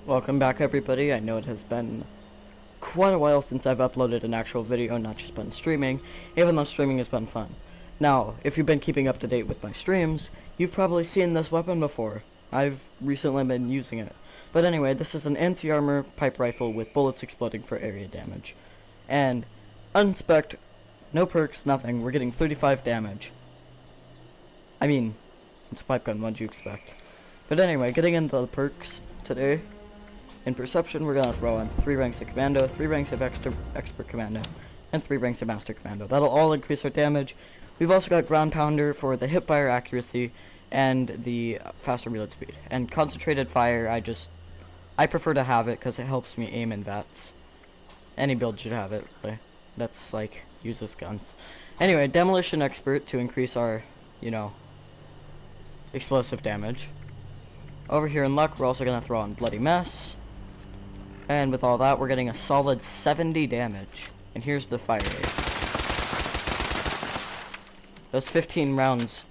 Welcome back, everybody. I know it has been quite a while since I've uploaded an actual video, not just been streaming, even though streaming has been fun. Now, if you've been keeping up to date with my streams, you've probably seen this weapon before. I've recently been using it. But anyway, this is an anti-armor pipe rifle with bullets exploding for area damage. And, unspec'd, no perks, nothing, we're getting 35 damage. I mean, it's a pipe gun, what'd you expect? But anyway, getting into the perks today. In Perception, we're going to throw on 3 ranks of Commando, 3 ranks of Expert Commando, and 3 ranks of Master Commando. That'll all increase our damage. We've also got Ground Pounder for the hip-fire accuracy and the faster reload speed. And Concentrated Fire, I prefer to have it because it helps me aim in VATS. Any build should have it, really. That's like, useless guns. Anyway, Demolition Expert to increase our, explosive damage. Over here in Luck, we're also going to throw on Bloody Mess. And with all that, we're getting a solid 70 damage. And here's the fire rate. Those 15 rounds,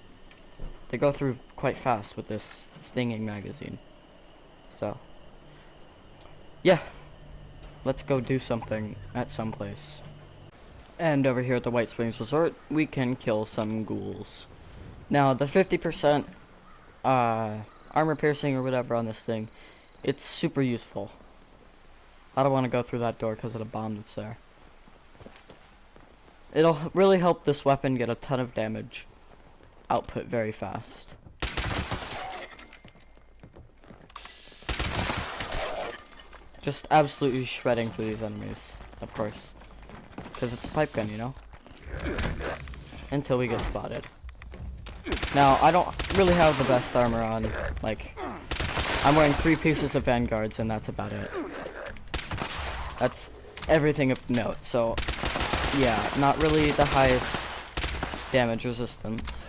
they go through quite fast with this stinging magazine. So, yeah. Let's go do something at some place. And over here at the White Springs Resort, we can kill some ghouls. Now, the 50% armor piercing or whatever on this thing, it's super useful. I don't want to go through that door because of the bomb that's there. It'll really help this weapon get a ton of damage output very fast. Just absolutely shredding through these enemies, of course. Because it's a pipe gun, Until we get spotted. Now, I don't really have the best armor on. Like, I'm wearing 3 pieces of Vanguards and that's about it. That's everything of note, so yeah, not really the highest damage resistance.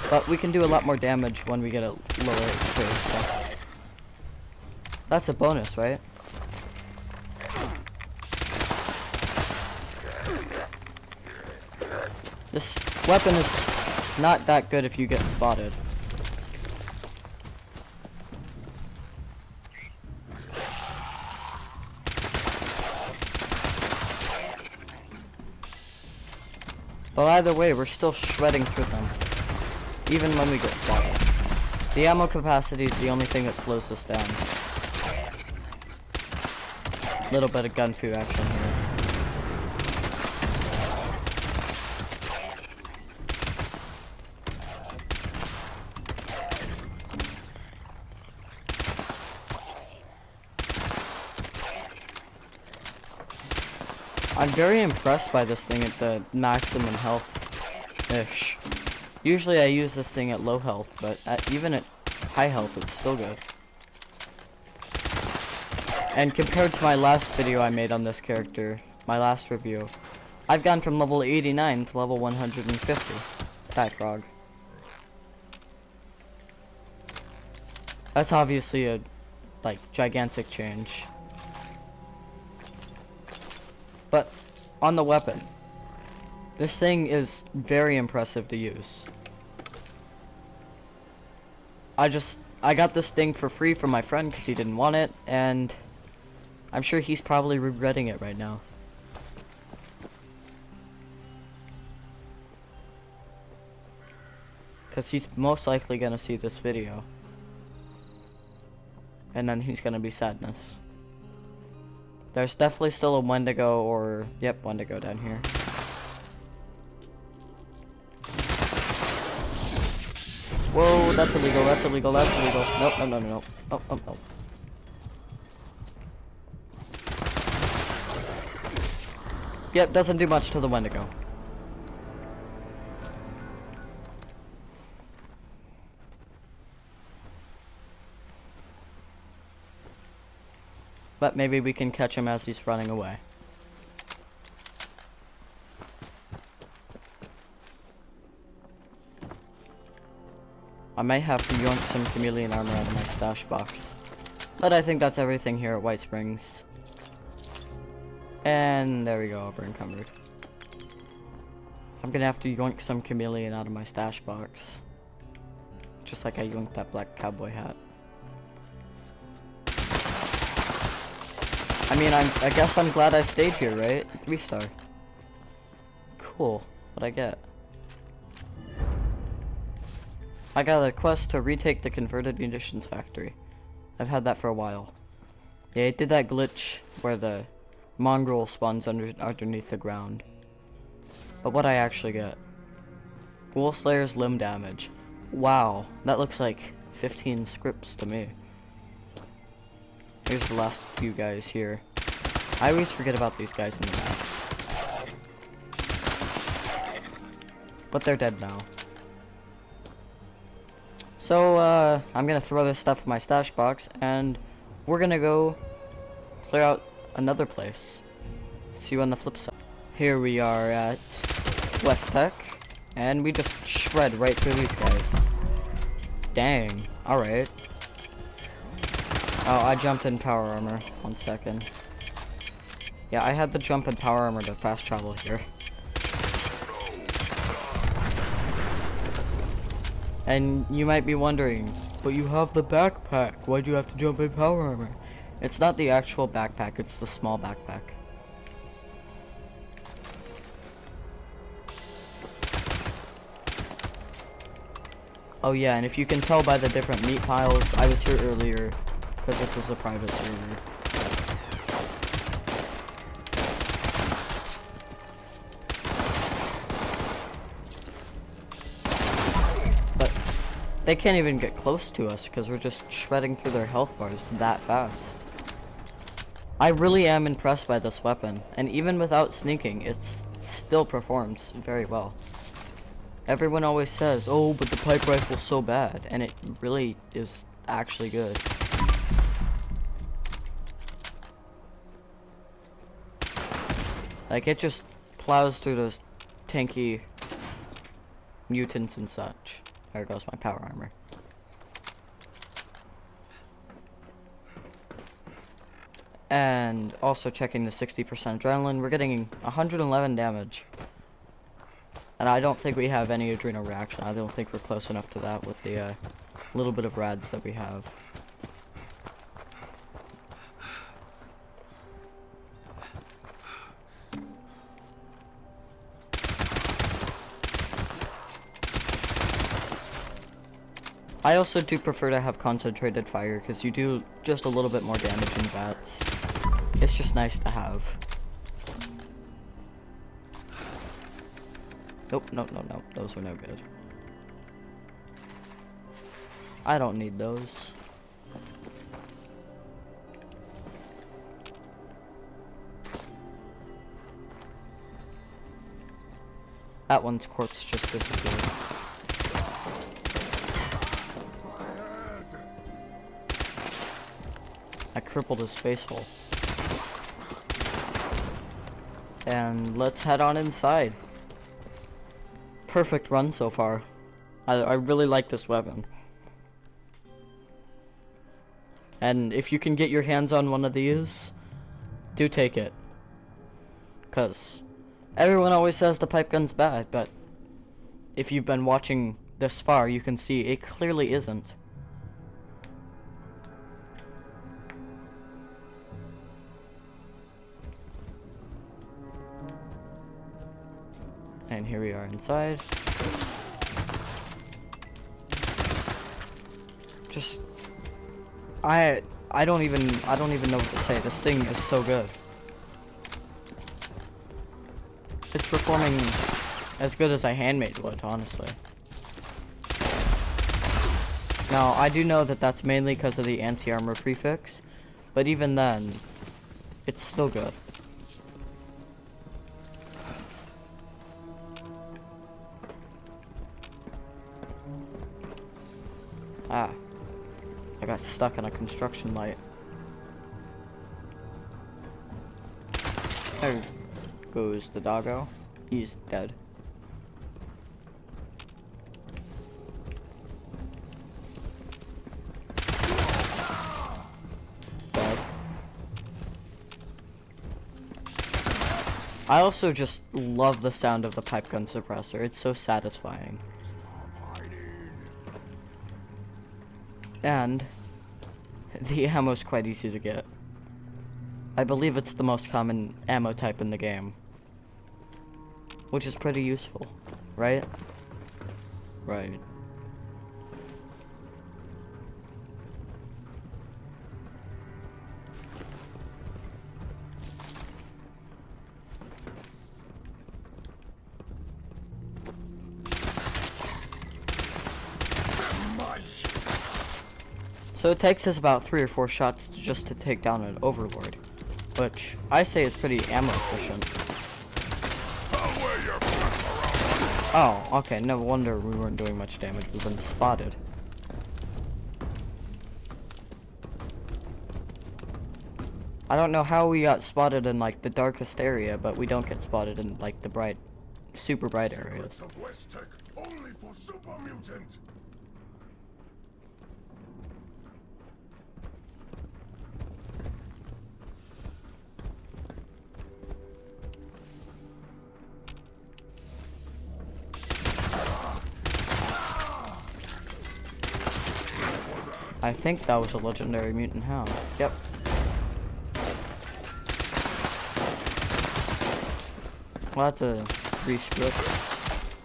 But we can do a lot more damage when we get a lower HP, so that's a bonus, right? This weapon is not that good if you get spotted. But either way, we're still shredding through them, even when we get spotted. The ammo capacity is the only thing that slows us down. Little bit of gun fu action here. I'm very impressed by this thing at the maximum health-ish. Usually I use this thing at low health, but even at high health it's still good. And compared to my last video I made on this character, my last review, I've gone from level 89 to level 150. That frog. That's obviously a, gigantic change. But on the weapon, this thing is very impressive to use. I got this thing for free from my friend because he didn't want it, and I'm sure he's probably regretting it right now. Because he's most likely gonna see this video. And then he's gonna be sadness. There's definitely still a Wendigo or, yep, Wendigo down here. Whoa, that's illegal, that's illegal, that's illegal. Nope, no, no, no, no. Oh, oh, oh. Yep, doesn't do much to the Wendigo. But maybe we can catch him as he's running away. I might have to yoink some chameleon armor out of my stash box. But I think that's everything here at White Springs. And there we go, over encumbered. I'm gonna have to yoink some chameleon out of my stash box. Just like I yoinked that black cowboy hat. I mean, I guess I'm glad I stayed here, right? 3-star. Cool. What'd I get? I got a quest to retake the converted munitions factory. I've had that for a while. Yeah, it did that glitch where the mongrel spawns underneath the ground. But what I actually get? Wolf Slayer's limb damage. Wow, that looks like 15 scripts to me. Here's the last few guys here. I always forget about these guys in the map. But they're dead now. So, I'm gonna throw this stuff in my stash box, and we're gonna go clear out another place. See you on the flip side. Here we are at West Tech, and we just shred right through these guys. Dang. Alright. Oh, I jumped in power armor. 1 second. Yeah, I had the jump in power armor to fast travel here. And you might be wondering, but you have the backpack. Why'd you have to jump in power armor? It's not the actual backpack, it's the small backpack. Oh yeah, and if you can tell by the different meat piles, I was here earlier, because this is a private server. But they can't even get close to us, because we're just shredding through their health bars that fast. I really am impressed by this weapon, and even without sneaking, it still performs very well. Everyone always says, oh, but the pipe rifle's so bad, and it really is actually good. Like, it just plows through those tanky mutants and such. There goes my power armor. And also checking the 60% adrenaline, we're getting 111 damage. And I don't think we have any adrenal reaction. I don't think we're close enough to that with the little bit of rads that we have. I also do prefer to have concentrated fire because you do just a little bit more damage in bats. It's just nice to have. Nope, no, those are no good. I don't need those. That one's corpse just disappeared. I crippled his face hole. And let's head on inside. Perfect run so far. I really like this weapon. And if you can get your hands on one of these, do take it. Cause everyone always says the pipe gun's bad, but if you've been watching this far, you can see it clearly isn't. And here we are inside. Just I don't even know what to say. This thing is so good. It's performing as good as a handmade would, honestly. Now, I do know that that's mainly because of the anti-armor prefix, but even then, it's still good. Ah, I got stuck in a construction light. There goes the doggo. He's dead. Dead. I also just love the sound of the pipe gun suppressor. It's so satisfying. And the ammo's quite easy to get. I believe it's the most common ammo type in the game. Which is pretty useful, right? Right. So it takes us about 3 or 4 shots just to take down an overlord, which I say is pretty ammo efficient. Oh, okay, no wonder we weren't doing much damage. We've been spotted. I don't know how we got spotted in like the darkest area, but we don't get spotted in like the bright, super bright areas. Only for super mutant. I think that was a legendary mutant hound. Yep. Well, that's a 3 scripts.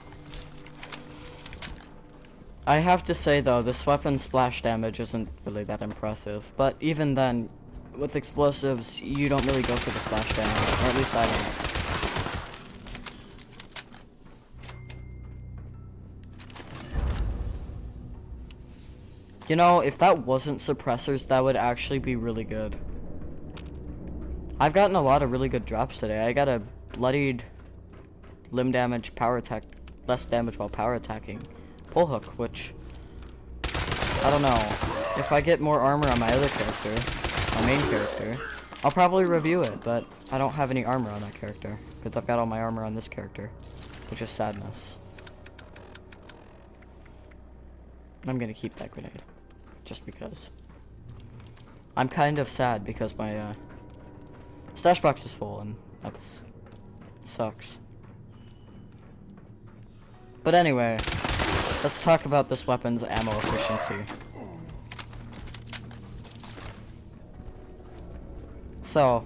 I have to say though, this weapon's splash damage isn't really that impressive. But even then, with explosives, you don't really go for the splash damage. Or at least I don't. You know, if that wasn't suppressors, that would actually be really good. I've gotten a lot of really good drops today. I got a bloodied limb damage power attack, less damage while power attacking pull hook, which, I don't know. If I get more armor on my other character, my main character, I'll probably review it, but I don't have any armor on that character, because I've got all my armor on this character, which is sadness. I'm gonna keep that grenade. Just because. I'm kind of sad because my stash box is full and that sucks. But anyway, let's talk about this weapon's ammo efficiency. So,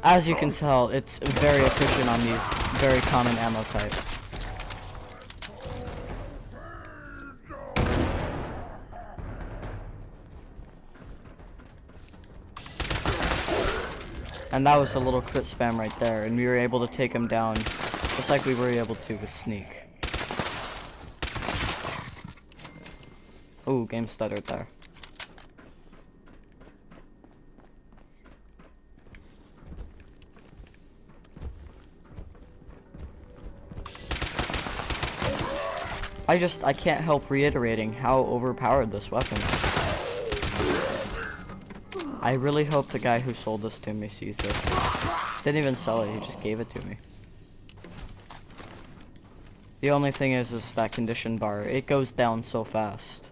as you can tell, it's very efficient on these very common ammo types. And that was a little crit spam right there, and we were able to take him down, just like we were able to with Sneak. Ooh, game stuttered there. I can't help reiterating how overpowered this weapon is. I really hope the guy who sold this to me sees this. Didn't even sell it, he just gave it to me. The only thing is that condition bar, it goes down so fast.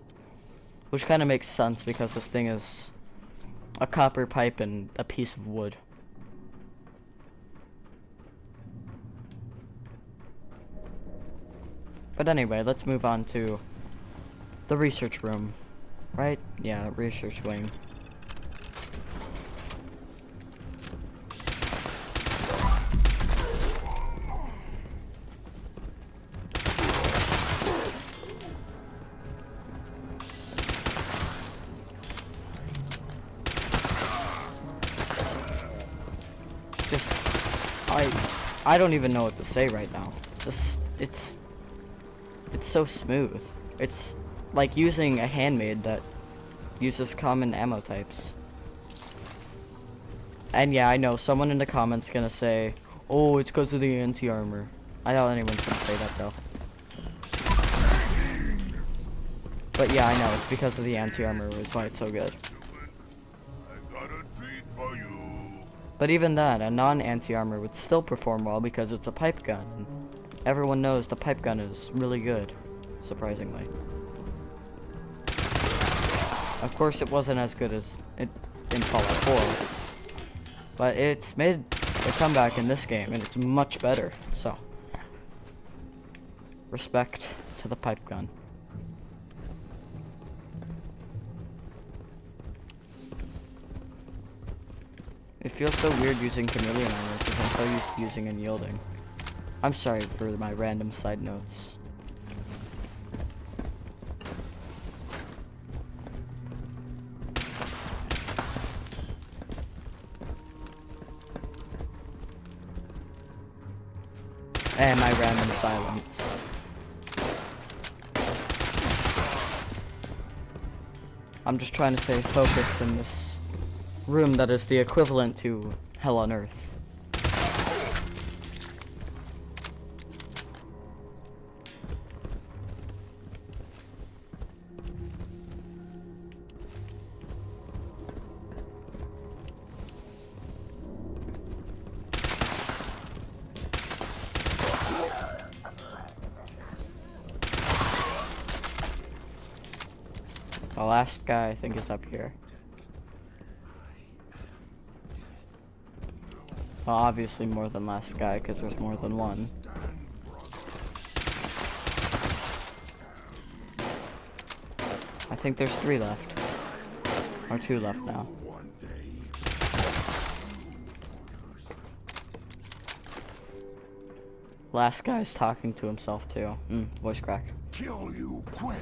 Which kind of makes sense because this thing is a copper pipe and a piece of wood. But anyway, let's move on to the research room. Right? Yeah, research wing. I don't even know what to say right now. It's so smooth. It's like using a handmade that uses common ammo types. And yeah, I know someone in the comments gonna say, "Oh, it's because of the anti-armor." I doubt anyone's gonna say that though. But yeah, I know it's because of the anti-armor is why it's so good. But even that, a non-anti-armor would still perform well because it's a pipe gun. Everyone knows the pipe gun is really good, surprisingly. Of course, it wasn't as good as it in Fallout 4, but it's made a comeback in this game, and it's much better. So, respect to the pipe gun. It feels so weird using chameleon armor because I'm so used to using unyielding. I'm sorry for my random side notes. And my random silence. I'm just trying to stay focused in this room that is the equivalent to hell on earth. The last guy I think is up here. Well, obviously more than last guy because there's more than one. I think there's 3 left. Or 2 left now. Last guy's talking to himself too. Voice crack. Kill you quick.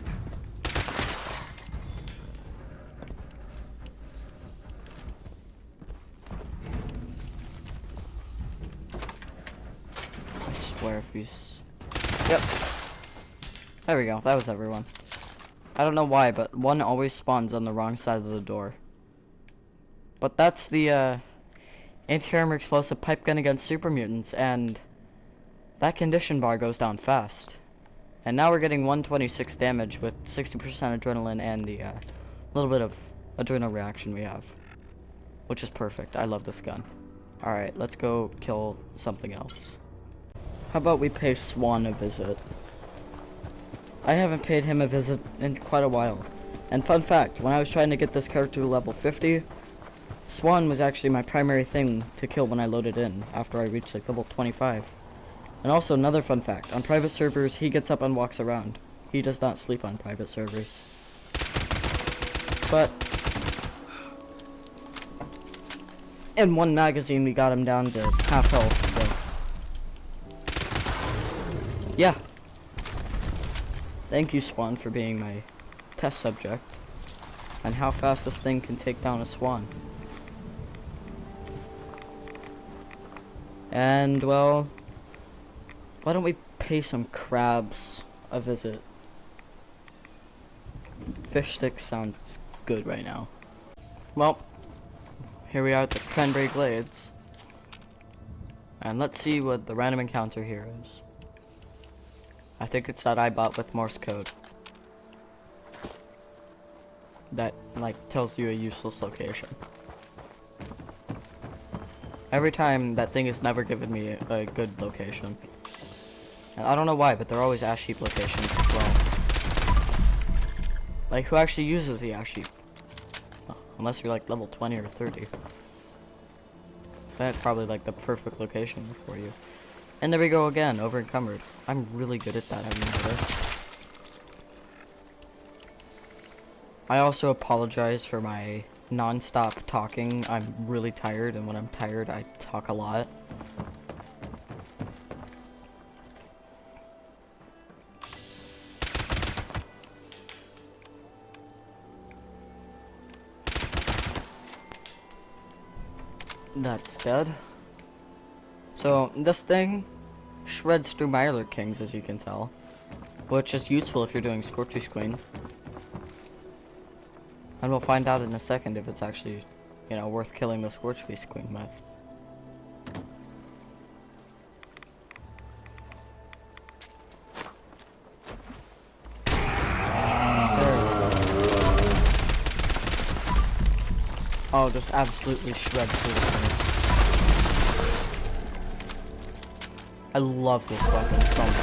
I swear if he's... Yep. There we go. That was everyone. I don't know why, but one always spawns on the wrong side of the door. But that's the anti-armor explosive pipe gun against super mutants, and that condition bar goes down fast. And now we're getting 126 damage with 60% adrenaline and the little bit of adrenal reaction we have. Which is perfect. I love this gun. Alright, let's go kill something else. How about we pay Swan a visit? I haven't paid him a visit in quite a while. And fun fact, when I was trying to get this character to level 50, Swan was actually my primary thing to kill when I loaded in, after I reached like level 25. And also another fun fact, on private servers, he gets up and walks around. He does not sleep on private servers. But in one magazine, we got him down to half health, so yeah. Thank you, Swan, for being my test subject. And how fast this thing can take down a swan. And, well, why don't we pay some crabs a visit? Fish sticks sounds good right now. Well, here we are at the Cranberry Glades. And let's see what the random encounter here is. I think it's that I bought with Morse code. That, like, tells you a useless location. Every time, that thing has never given me a good location. And I don't know why, but they're always ash heap locations as well. Like, who actually uses the ash heap? Unless you're like level 20 or 30. That's probably like the perfect location for you. And there we go again, over encumbered. I'm really good at that, have you noticed? I also apologize for my non-stop talking. I'm really tired, and when I'm tired, I talk a lot. That's dead. So, this thing shreds through Mirelurk Kings, as you can tell. Which is useful if you're doing Scorchy's Queen. And we'll find out in a second if it's actually, you know, worth killing the Scorchy's Queen with. Oh, just absolutely shreds through the thing. I love this weapon so much.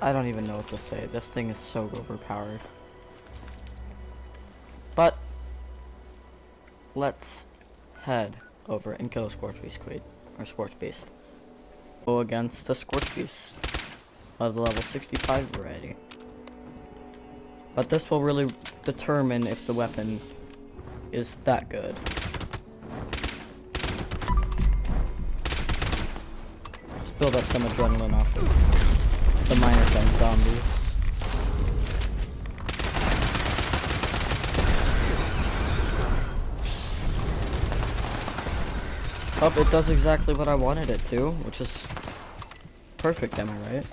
I don't even know what to say. This thing is so overpowered. But let's head over and kill a Scorch Beast Queen, or Scorch Beast. Go against a Scorch Beast of the level 65 variety. But this will really determine if the weapon is that good. Just build up some adrenaline off of the minor gun zombies. Oh, it does exactly what I wanted it to, which is perfect, am I right?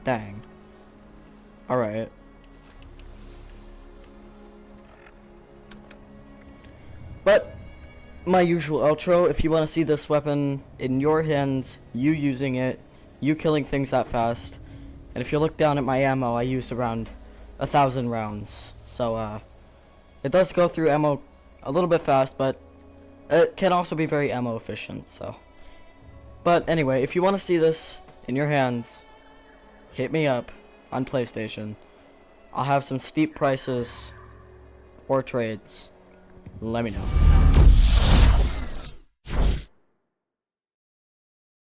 Dang. Alright. But, my usual outro, if you want to see this weapon in your hands, you using it, you killing things that fast, and if you look down at my ammo, I used around 1,000 rounds. So, it does go through ammo a little bit fast, but it can also be very ammo efficient, so. But anyway, if you want to see this in your hands, hit me up on PlayStation. I'll have some steep prices or trades. Let me know.